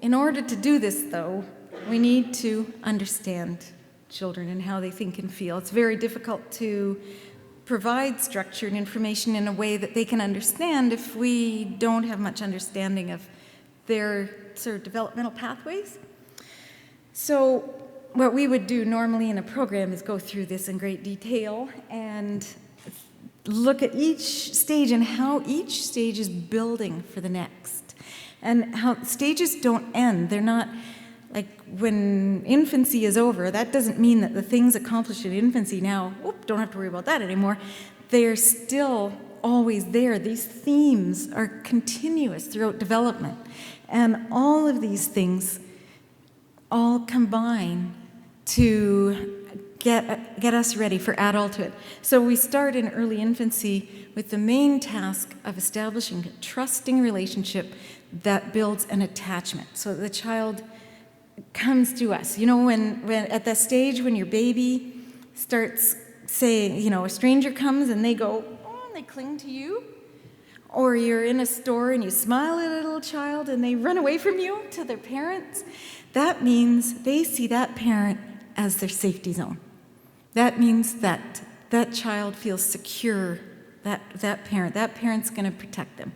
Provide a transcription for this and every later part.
in order to do this, though, we need to understand children and how they think and feel. It's very difficult to provide structure and information in a way that they can understand if we don't have much understanding of their sort of developmental pathways. So what we would do normally in a program is go through this in great detail and look at each stage and how each stage is building for the next. And how stages don't end. They're not like when infancy is over, that doesn't mean that the things accomplished in infancy now, don't have to worry about that anymore. They're still always there. These themes are continuous throughout development. And all of these things all combine to get us ready for adulthood. So we start in early infancy with the main task of establishing a trusting relationship that builds an attachment. So the child comes to us. You know, when at that stage when your baby starts saying, you know, a stranger comes and they go, oh, and they cling to you. Or you're in a store and you smile at a little child and they run away from you to their parents. That means they see that parent as their safety zone. That means that that child feels secure, that parent's going to protect them.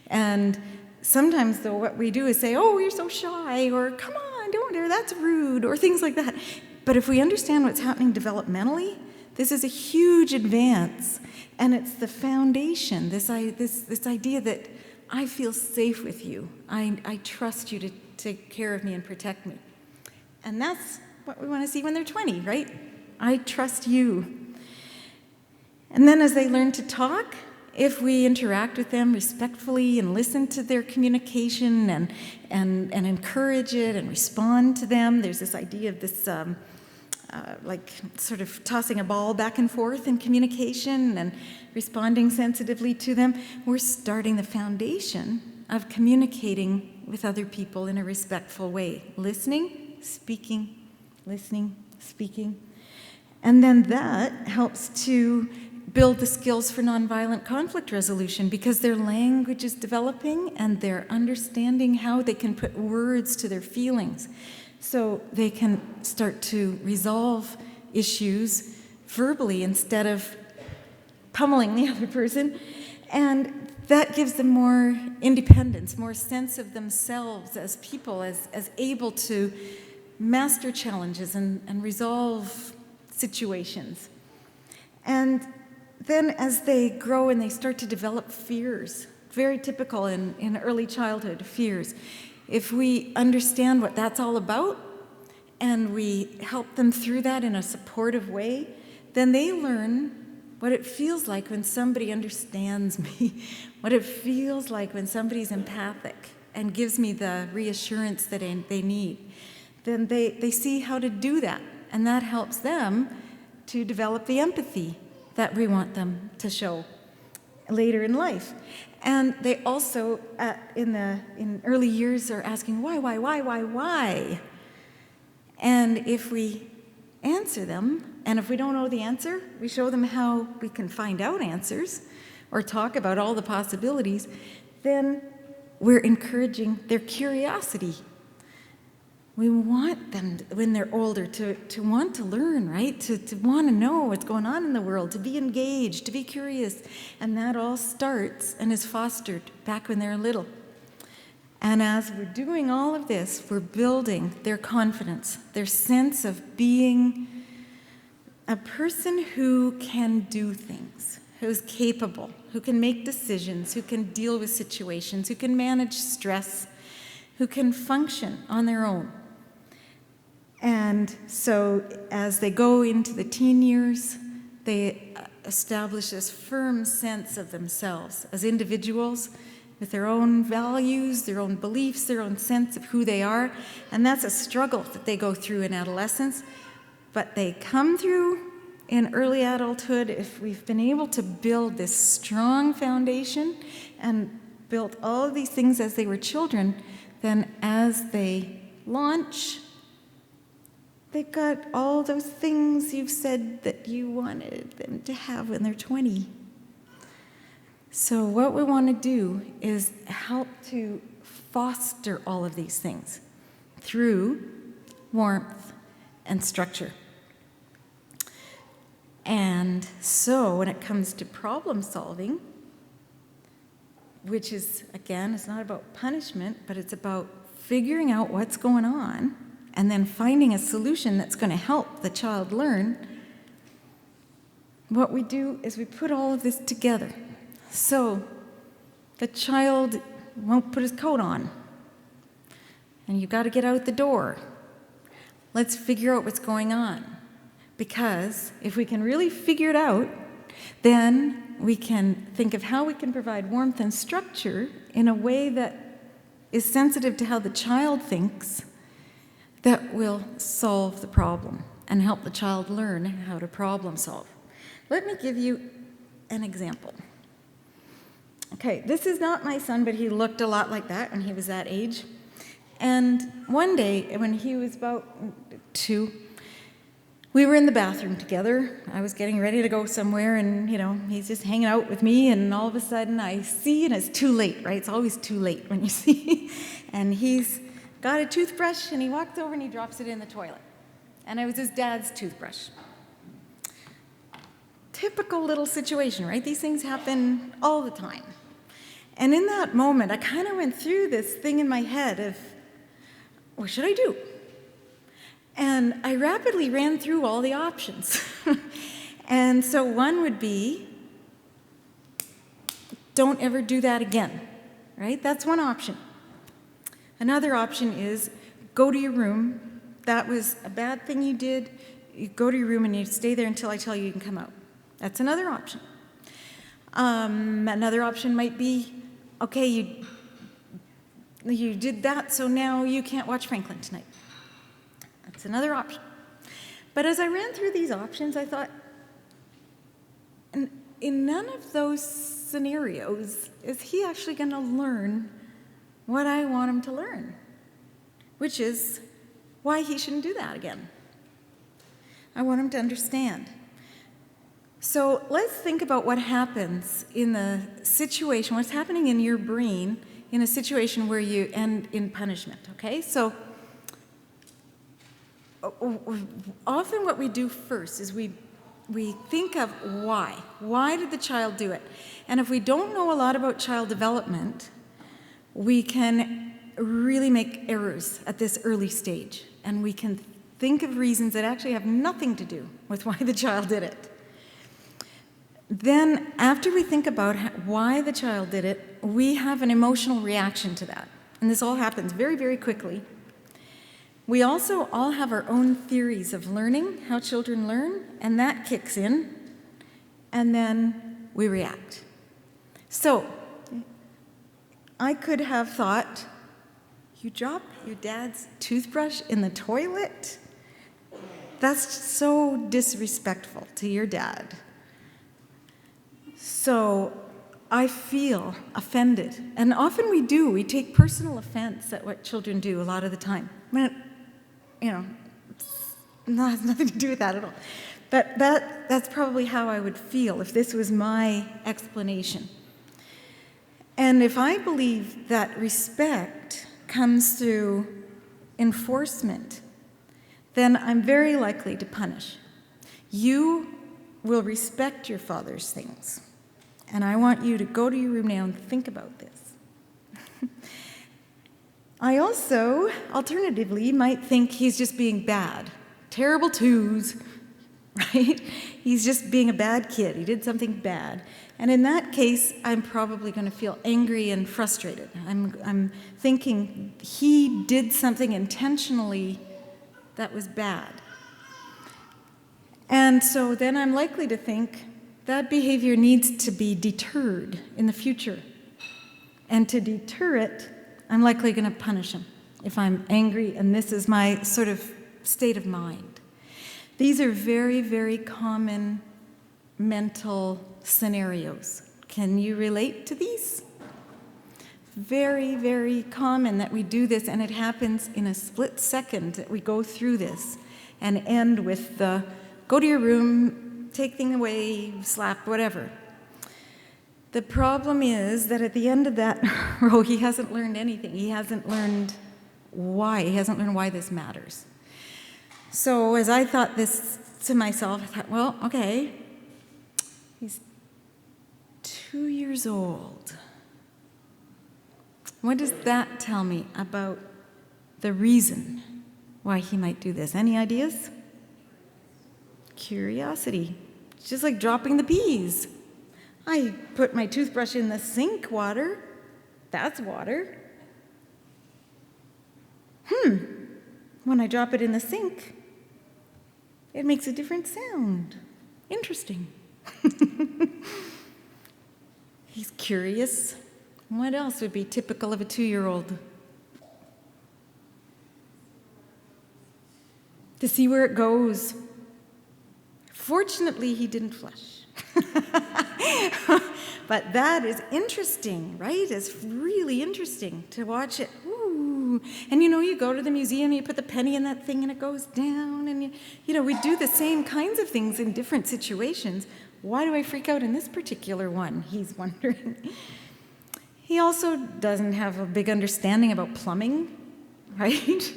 And sometimes, though, what we do is say, oh, you're so shy, or come on, don't, or that's rude, or things like that. But if we understand what's happening developmentally, this is a huge advance. And it's the foundation, this idea that I feel safe with you. I trust you to take care of me and protect me. And that's what we want to see when they're 20, right? I trust you. And then as they learn to talk, if we interact with them respectfully and listen to their communication and encourage it and respond to them, there's this idea of this like sort of tossing a ball back and forth in communication and responding sensitively to them. We're starting the foundation of communicating with other people in a respectful way. Listening, speaking, listening, speaking. And then that helps to build the skills for nonviolent conflict resolution because their language is developing and they're understanding how they can put words to their feelings. So they can start to resolve issues verbally instead of pummeling the other person. And that gives them more independence, more sense of themselves as people, as able to master challenges and resolve situations. And then as they grow and they start to develop fears, very typical in early childhood, fears. If we understand what that's all about and we help them through that in a supportive way, then they learn what it feels like when somebody understands me, what it feels like when somebody's empathic and gives me the reassurance that they need. Then they see how to do that, and that helps them to develop the empathy that we want them to show later in life. And they also, in early years, are asking, why? And if we answer them, and if we don't know the answer, we show them how we can find out answers or talk about all the possibilities, then we're encouraging their curiosity. We want them, when they're older, to want to learn, right? To want to know what's going on in the world, to be engaged, to be curious. And that all starts and is fostered back when they're little. And as we're doing all of this, we're building their confidence, their sense of being a person who can do things, who's capable, who can make decisions, who can deal with situations, who can manage stress, who can function on their own. And so as they go into the teen years, they establish this firm sense of themselves as individuals with their own values, their own beliefs, their own sense of who they are. And that's a struggle that they go through in adolescence. But they come through in early adulthood if we've been able to build this strong foundation and built all of these things as they were children, then as they launch, they've got all those things you've said that you wanted them to have when they're 20. So what we want to do is help to foster all of these things through warmth and structure. And so when it comes to problem solving, which is, again, it's not about punishment, but it's about figuring out what's going on and then finding a solution that's going to help the child learn, what we do is we put all of this together. So the child won't put his coat on, and you've got to get out the door. Let's figure out what's going on. Because if we can really figure it out, then we can think of how we can provide warmth and structure in a way that is sensitive to how the child thinks, that will solve the problem and help the child learn how to problem solve. Let me give you an example. Okay, this is not my son, but he looked a lot like that when he was that age. And one day, when he was about 2, we were in the bathroom together. I was getting ready to go somewhere, and, he's just hanging out with me, and all of a sudden I see, and it's too late, right? It's always too late when you see. And he's got a toothbrush, and he walks over and he drops it in the toilet. And it was his dad's toothbrush. Typical little situation, right? These things happen all the time. And in that moment, I kind of went through this thing in my head of, what should I do? And I rapidly ran through all the options. And so one would be, don't ever do that again, right? That's one option. Another option is, go to your room. That was a bad thing you did. You go to your room and you stay there until I tell you you can come out. That's another option. Another option might be, okay, you did that, so now you can't watch Franklin tonight. That's another option. But as I ran through these options, I thought, in none of those scenarios is he actually going to learn what I want him to learn, which is why he shouldn't do that again. I want him to understand. So let's think about what happens in the situation, what's happening in your brain in a situation where you end in punishment, okay? So often what we do first is we think of why. Why did the child do it? And if we don't know a lot about child development, we can really make errors at this early stage. And we can think of reasons that actually have nothing to do with why the child did it. Then, after we think about why the child did it, we have an emotional reaction to that. And this all happens very, very quickly. We also all have our own theories of learning, how children learn, and that kicks in, and then we react. So, I could have thought, you drop your dad's toothbrush in the toilet? That's so disrespectful to your dad. So I feel offended. And often we do. We take personal offense at what children do a lot of the time. It has nothing to do with that at all. But that's probably how I would feel if this was my explanation. And if I believe that respect comes through enforcement, then I'm very likely to punish. You will respect your father's things. And I want you to go to your room now and think about this. I also, alternatively, might think he's just being bad. Terrible twos, right? He's just being a bad kid. He did something bad. And in that case, I'm probably going to feel angry and frustrated. I'm thinking he did something intentionally that was bad. And so then I'm likely to think that behavior needs to be deterred in the future. And to deter it, I'm likely going to punish him if I'm angry and this is my sort of state of mind. These are very, very common mental scenarios. Can you relate to these? Very, very common that we do this, and it happens in a split second that we go through this and end with the go to your room, take thing away, slap, whatever. The problem is that at the end of that row, he hasn't learned anything. He hasn't learned why. He hasn't learned why this matters. So as I thought this to myself, I thought, well, okay, he's 2 years old. What does that tell me about the reason why he might do this? Any ideas? Curiosity. It's just like dropping the peas. I put my toothbrush in the sink water. That's water. When I drop it in the sink, it makes a different sound. Interesting. He's curious. What else would be typical of a 2-year-old? To see where it goes. Fortunately, he didn't flush. But that is interesting, right? It's really interesting to watch it. Ooh. And you go to the museum, you put the penny in that thing and it goes down. And we do the same kinds of things in different situations. Why do I freak out in this particular one? He's wondering. He also doesn't have a big understanding about plumbing, right?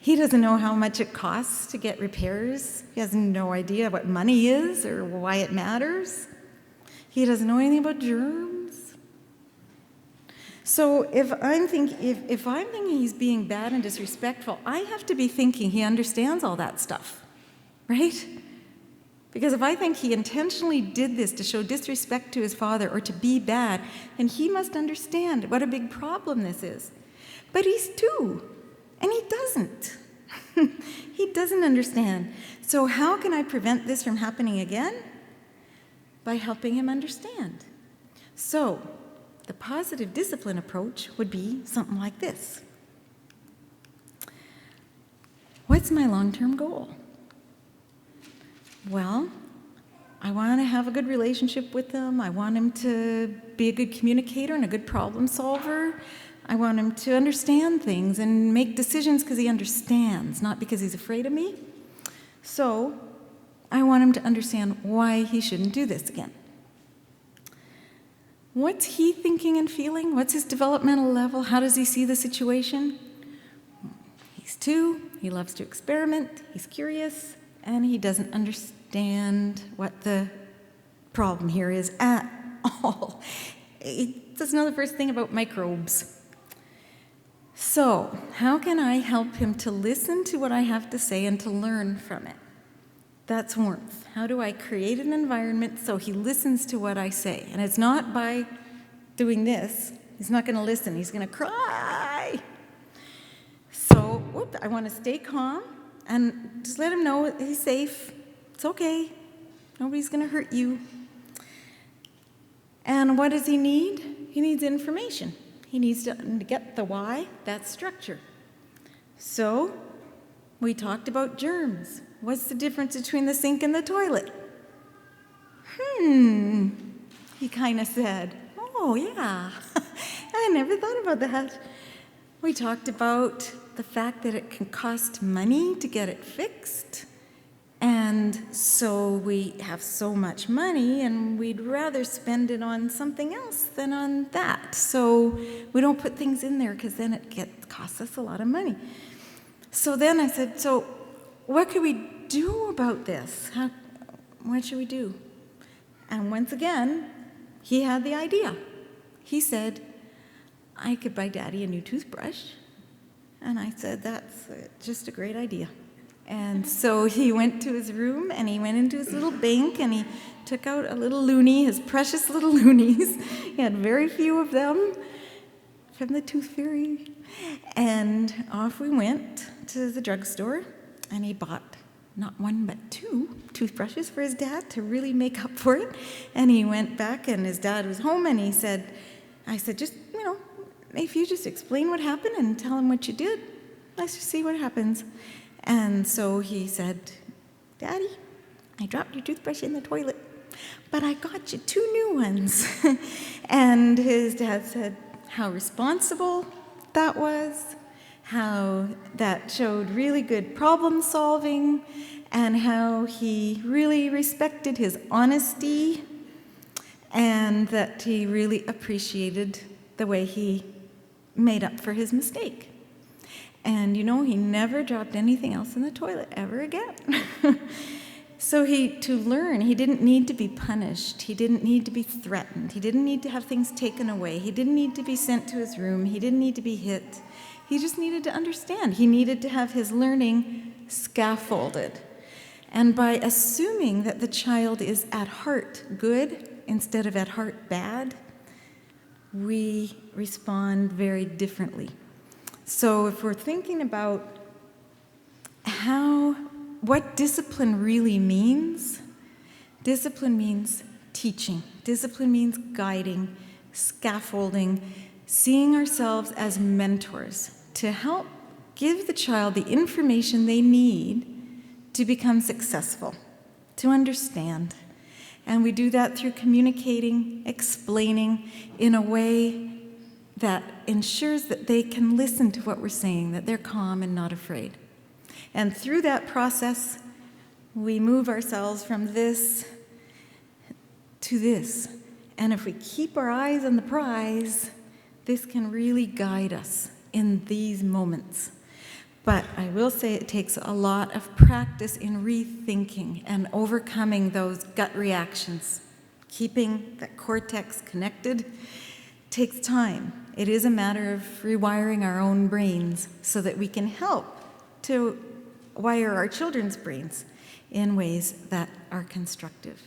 He doesn't know how much it costs to get repairs. He has no idea what money is or why it matters. He doesn't know anything about germs. So if I'm thinking he's being bad and disrespectful, I have to be thinking he understands all that stuff, right? Because if I think he intentionally did this to show disrespect to his father or to be bad, then he must understand what a big problem this is. But he's 2, and he doesn't. He doesn't understand. So how can I prevent this from happening again? By helping him understand. So the positive discipline approach would be something like this. What's my long-term goal? Well, I want to have a good relationship with him. I want him to be a good communicator and a good problem solver. I want him to understand things and make decisions because he understands, not because he's afraid of me. So I want him to understand why he shouldn't do this again. What's he thinking and feeling? What's his developmental level? How does he see the situation? He's 2, he loves to experiment, he's curious, and he doesn't understand what the problem here is at all. He doesn't know the first thing about microbes. So, how can I help him to listen to what I have to say and to learn from it? That's warmth. How do I create an environment so he listens to what I say? And it's not by doing this. He's not going to listen. He's going to cry. So, I want to stay calm and just let him know he's safe. It's okay. Nobody's going to hurt you. And what does he need? He needs information. He needs to get the why, that's structure. So, we talked about germs. What's the difference between the sink and the toilet? He kind of said, oh yeah, I never thought about that. We talked about the fact that it can cost money to get it fixed. And so we have so much money and we'd rather spend it on something else than on that. So we don't put things in there because then it costs us a lot of money. So then I said, so what could we do about this? What should we do? And once again, he had the idea. He said, I could buy Daddy a new toothbrush. And I said, that's just a great idea. And so he went to his room and he went into his little bank and he took out a little loonie, his precious little loonies. He had very few of them from the tooth fairy. And off we went to the drugstore and he bought not 1 but 2 toothbrushes for his dad to really make up for it. And he went back and his dad was home and I said, just, if you just explain what happened and tell him what you did, let's just see what happens. And so he said, Daddy, I dropped your toothbrush in the toilet, but I got you 2 new ones. And his dad said how responsible that was, how that showed really good problem solving, and how he really respected his honesty. and that he really appreciated the way he made up for his mistake. And he never dropped anything else in the toilet ever again. So to learn, he didn't need to be punished. He didn't need to be threatened. He didn't need to have things taken away. He didn't need to be sent to his room. He didn't need to be hit. He just needed to understand. He needed to have his learning scaffolded. And by assuming that the child is at heart good instead of at heart bad, we respond very differently. So if we're thinking about what discipline really means, discipline means teaching. Discipline means guiding, scaffolding, seeing ourselves as mentors to help give the child the information they need to become successful, to understand. And we do that through communicating, explaining in a way that ensures that they can listen to what we're saying, that they're calm and not afraid. And through that process, we move ourselves from this to this. And if we keep our eyes on the prize, this can really guide us in these moments. But I will say it takes a lot of practice in rethinking and overcoming those gut reactions. Keeping that cortex connected takes time. It is a matter of rewiring our own brains so that we can help to wire our children's brains in ways that are constructive.